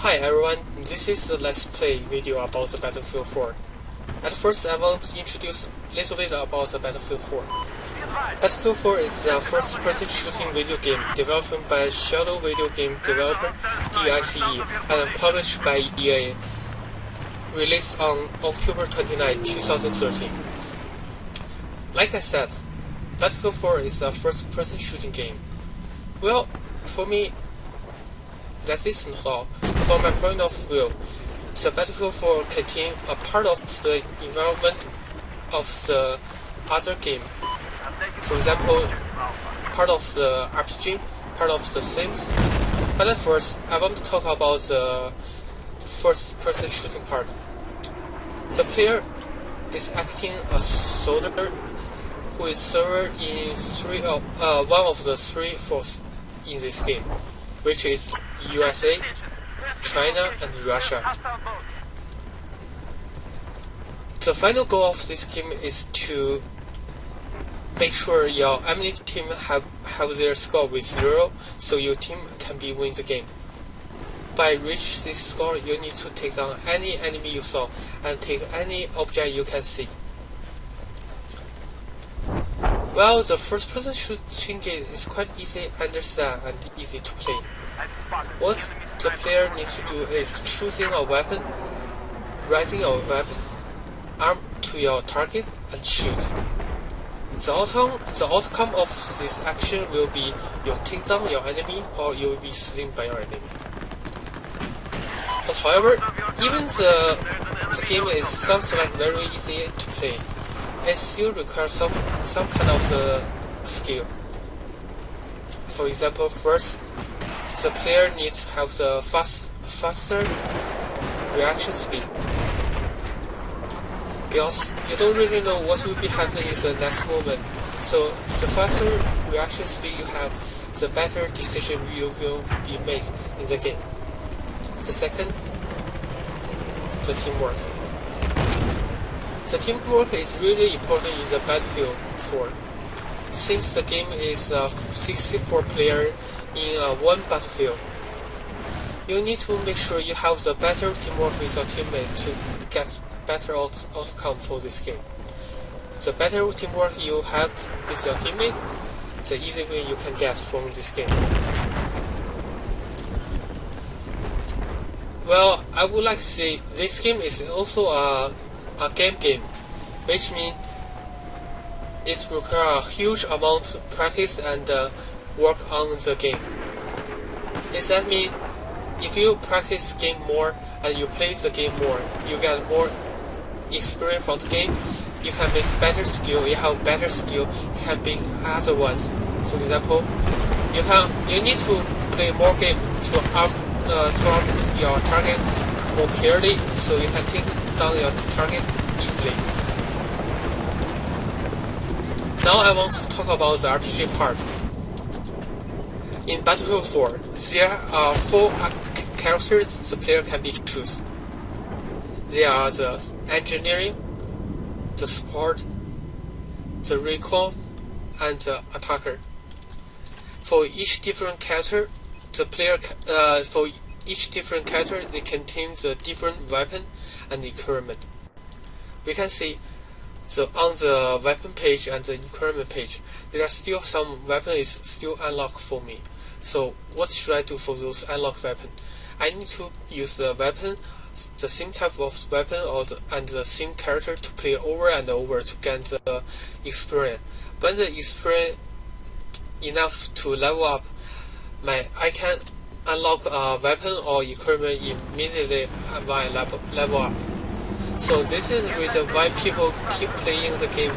Hi everyone, this is a Let's Play video about the Battlefield 4. At first I want to introduce a little bit about the Battlefield 4. Battlefield 4 is the first-person shooting video game developed by shadow video game developer DICE and published by EA, released on October 29, 2013. Like I said, Battlefield 4 is a first-person shooting game. Well, for me, that isn't all. From my point of view, the Battlefield 4 contains a part of the environment of the other game. For example, part of the RPG, part of the Sims. But at first, I want to talk about the first-person shooting part. The player is acting a soldier who is served in one of the three forces in this game, which is USA, China, and Russia. The final goal of this game is to make sure your enemy team have their score with 0, so your team can win the game. By reach this score, you need to take down any enemy you saw and take any object you can see. Well, the first-person shooting game is quite easy to understand and easy to play. What the player needs to do is choosing a weapon, raising a weapon, arm to your target, and shoot. The outcome of this action will be you take down your enemy or you will be slain by your enemy. But however, even the game sounds like very easy to play, it still requires some kind of the skill. For example, first, the player needs to have the faster reaction speed, because you don't really know what will be happening in the next moment. So the faster reaction speed you have, the better decision you will be made in the game. The second, the teamwork. The teamwork is really important in the Battlefield 4. Since the game is 64 player in one battlefield, you need to make sure you have the better teamwork with your teammate to get better outcome for this game. The better teamwork you have with your teammate, the easier win you can get from this game. Well, I would like to say this game is also a game, which means it requires a huge amount of practice and work on the game. Does that mean if you practice the game more and you play the game more, you get more experience from the game, you can make better skill, you have better skill, you can beat other ones. For example, you need to play more game to arm your target more clearly, so you can take down your target easily. Now I want to talk about the RPG part. In Battlefield 4, there are 4 characters the player can choose. They are the engineering, the support, the recon, and the attacker. For each different character, they contain the different weapon and equipment. We can see on the weapon page and the equipment page, there are still some weapon is still unlocked for me. So what should I do for those unlocked weapon? I need to use the weapon, the same type of weapon and the same character to play over and over to get the experience. When the experience enough to level up, I can unlock a weapon or equipment immediately when I level up. So this is the reason why people keep playing the game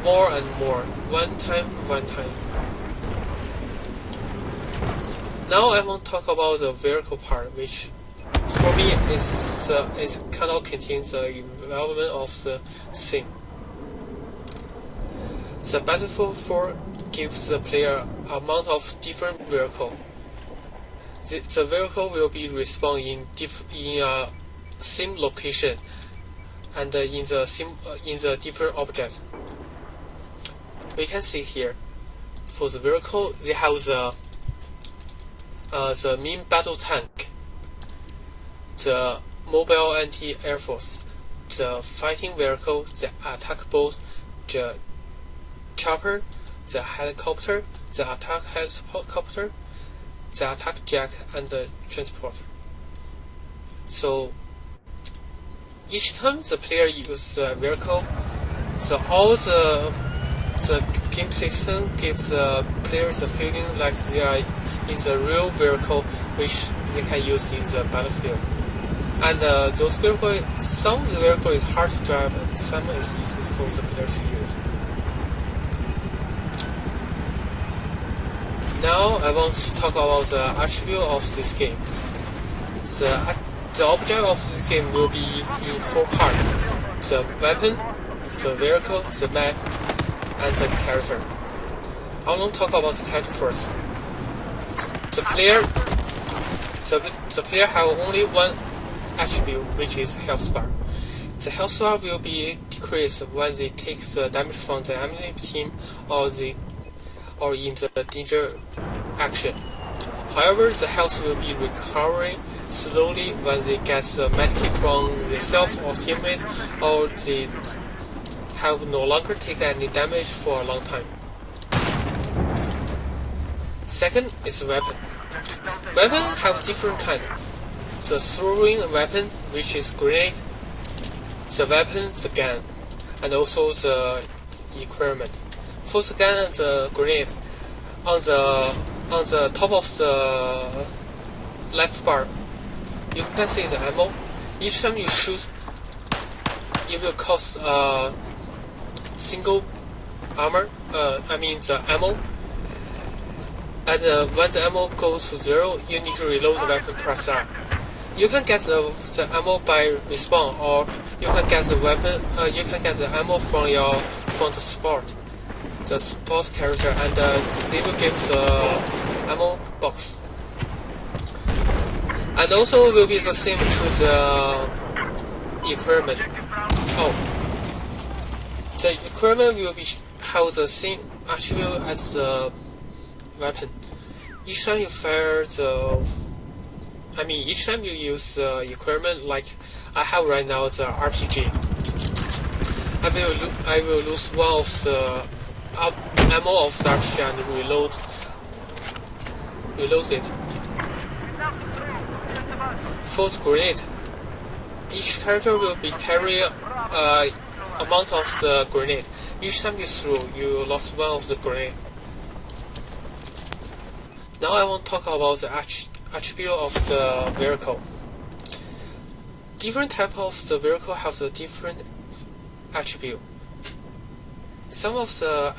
more and more, one time. Now I want to talk about the vehicle part, which for me is kind of contains the involvement of the sim. The Battlefield 4 gives the player a amount of different vehicle. The vehicle will be respawned in a sim location and in the different object. We can see here, for the vehicle, they have the main battle tank, the mobile anti-air force, the fighting vehicle, the attack boat, the chopper, the helicopter, the attack helicopter, the attack jack, and the transporter. So each time the player uses the vehicle, all the game system gives the players a feeling like they are in the real vehicle which they can use in the battlefield. And those vehicles, some of the vehicle is hard to drive, and some is easy for the players to use. Now I want to talk about the attribute of this game. The object of this game will be in 4 parts: the weapon, the vehicle, the map, and the character. I want to talk about the character first. The player have only one attribute, which is health bar. The health bar will be decreased when they take the damage from the enemy team or in the danger action. However, the health will be recovering slowly when they get the medkit from themselves or teammate, or they have no longer taken any damage for a long time. Second is weapon. Weapons have different kinds. The throwing weapon, which is grenade, the weapon, the gun, and also the equipment. For the gun and the grenade, on the top of the left bar, you can see the ammo. Each time you shoot, it will cost single armor. The ammo. And when the ammo goes to 0, you need to reload the weapon. Press R. You can get the ammo by respawn, or you can get the weapon. You can get the ammo from the sport character, and they will give the ammo box. And also will be the same to the equipment. The equipment will have the same attribute as the weapon. Each time you fire each time you use the equipment, like I have right now the RPG, I will lose one of the ammo of the RPG and reload it. For the grenade, each character will be carry amount of the grenade. Each time you throw, you lost one of the grenade. Now I want to talk about the attribute of the vehicle. Different type of the vehicle have the different attribute. Some of the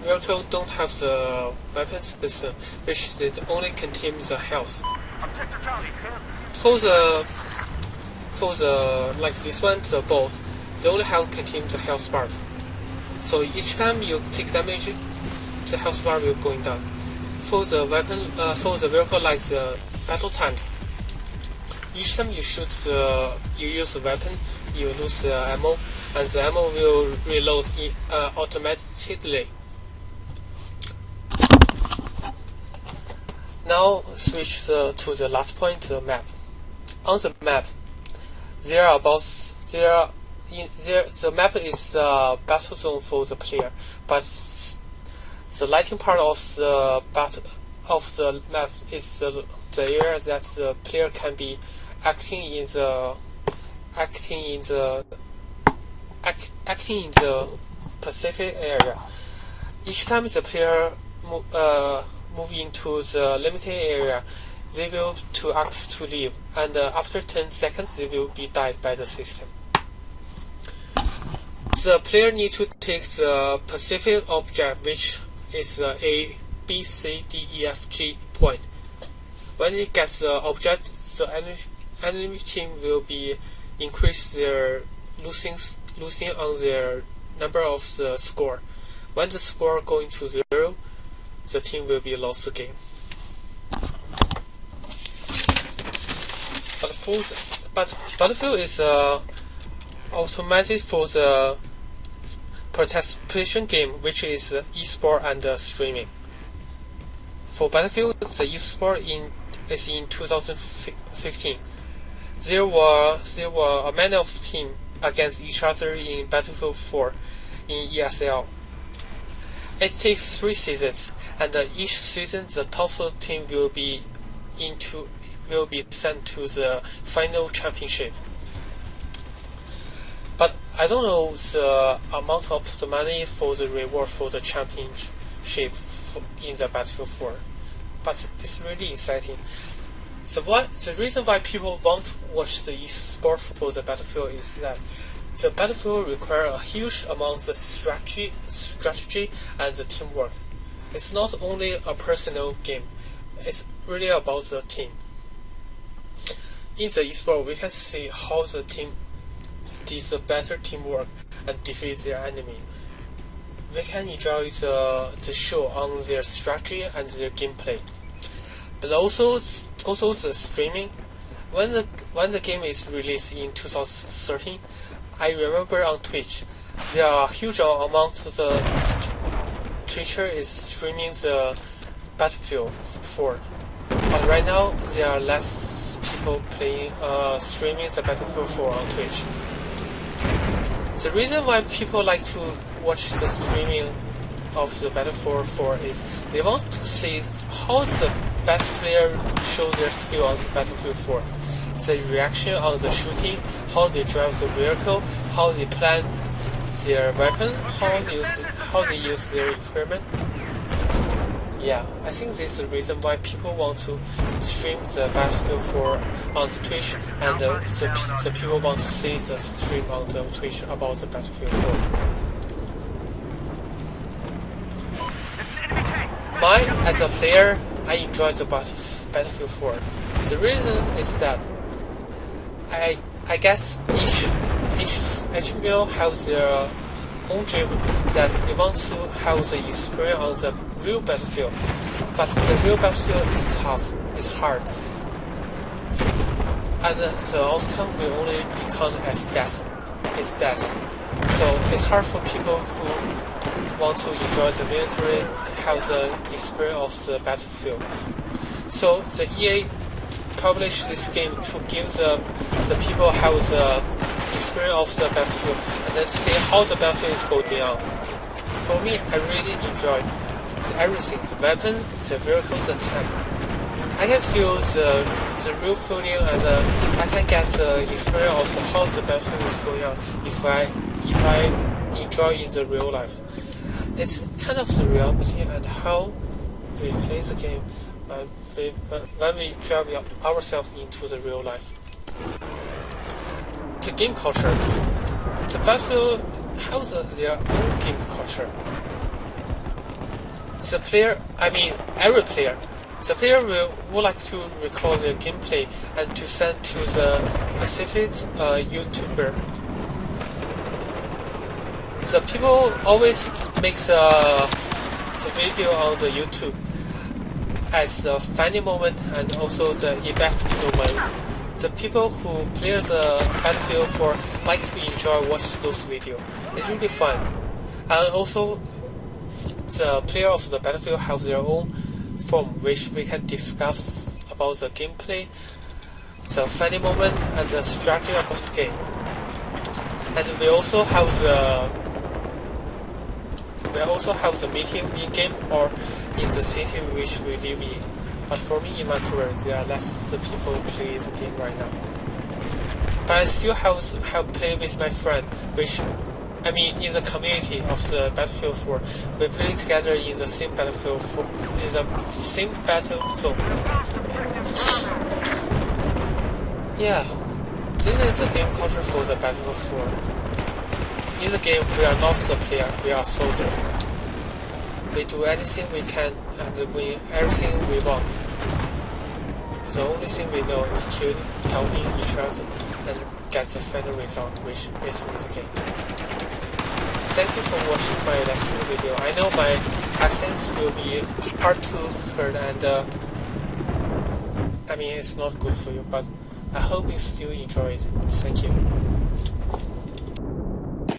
vehicle don't have the weapon system, which they only contain the health. For the like this one, the boat, they only have contain the health bar. So each time you take damage, the health bar will going down. For the weapon, for the vehicle like the battle tank, each time you use the weapon, you lose the ammo, and the ammo will reload automatically. Now switch to the last point, the map. On the map, the map is a battle zone for the player, but the lighting part of the map is the area that the player can be acting in the Pacific area. Each time the player move into the limited area, they will to ask to leave, and after 10 seconds they will be died by the system. The player needs to take the Pacific object, which is A, B, C, D, E, F, G point. When it gets the object, the enemy team will be increase their losing on their number of the score. When the score going to 0, the team will be lost the game. But Battlefield is automated for the participation game, which is e-sport and streaming. For Battlefield, the esport is in 2015. There were a many of teams against each other in Battlefield 4 in ESL. It takes 3 seasons, and each season the top 4 team will be sent to the final championship. But I don't know the amount of the money for the reward for the championship in the Battlefield 4. But it's really exciting. The reason why people want to watch the esport for the Battlefield is that the Battlefield requires a huge amount of strategy and the teamwork. It's not only a personal game, it's really about the team. In the esport, we can see how the team did the better teamwork and defeat their enemy. We can enjoy the show on their strategy and their gameplay. But also the streaming. When the game is released in 2013, I remember on Twitch, there are a huge amount of the Twitcher is streaming the Battlefield 4. But right now, there are less people streaming the Battlefield 4 on Twitch. The reason why people like to watch the streaming of the Battlefield 4 is they want to see how the best player show their skill on the Battlefield 4. The reaction on the shooting, how they drive the vehicle, how they plan their weapon, how they use their equipment. Yeah, I think this is the reason why people want to stream the Battlefield 4 on the Twitch, and the people want to see the stream on the Twitch about the Battlefield 4. As a player, I enjoy the Battlefield 4. The reason is that I guess each HMO has their own dream that they want to have the experience on the real battlefield. But the real battlefield is tough, it's hard, and the outcome will only become as death. So it's hard for people who want to enjoy the military to have the experience of the battlefield. So the EA published this game to give the people have the experience of the battlefield and then see how the battlefield is going on. For me, I really enjoy everything, the weapon, the vehicle, the tank. I can feel the real feeling, and I can get the experience of how the battlefield is going on if I enjoy in the real life. It's kind of the reality and how we play the game when we drive ourselves into the real life. The game culture. The Battlefield has their own game culture. Every player. The player would like to record their gameplay and to send to the specific YouTuber. The people always make the video on the YouTube as the funny moment and also the effective moment. The people who play the Battlefield 4 like to enjoy watch those videos. It's really fun. And also the player of the Battlefield have their own forum which we can discuss about the gameplay, the funny moment and the strategy of the game. And we also have the meeting in game or in the city which we live in. But for me, in my career, there are less people play the game right now. But I still have play with my friend, in the community of the Battlefield 4. We play together in the same Battlefield 4, in the same battle zone. Yeah, this is the game culture for the Battlefield 4. In the game, we are not the player, we are soldier. We do anything we can and win everything we want. The only thing we know is killing, helping each other, and get the final result, which is win the game. Thank you for watching my Let's Play video. I know my accents will be hard to hear and it's not good for you, but I hope you still enjoy it. Thank you.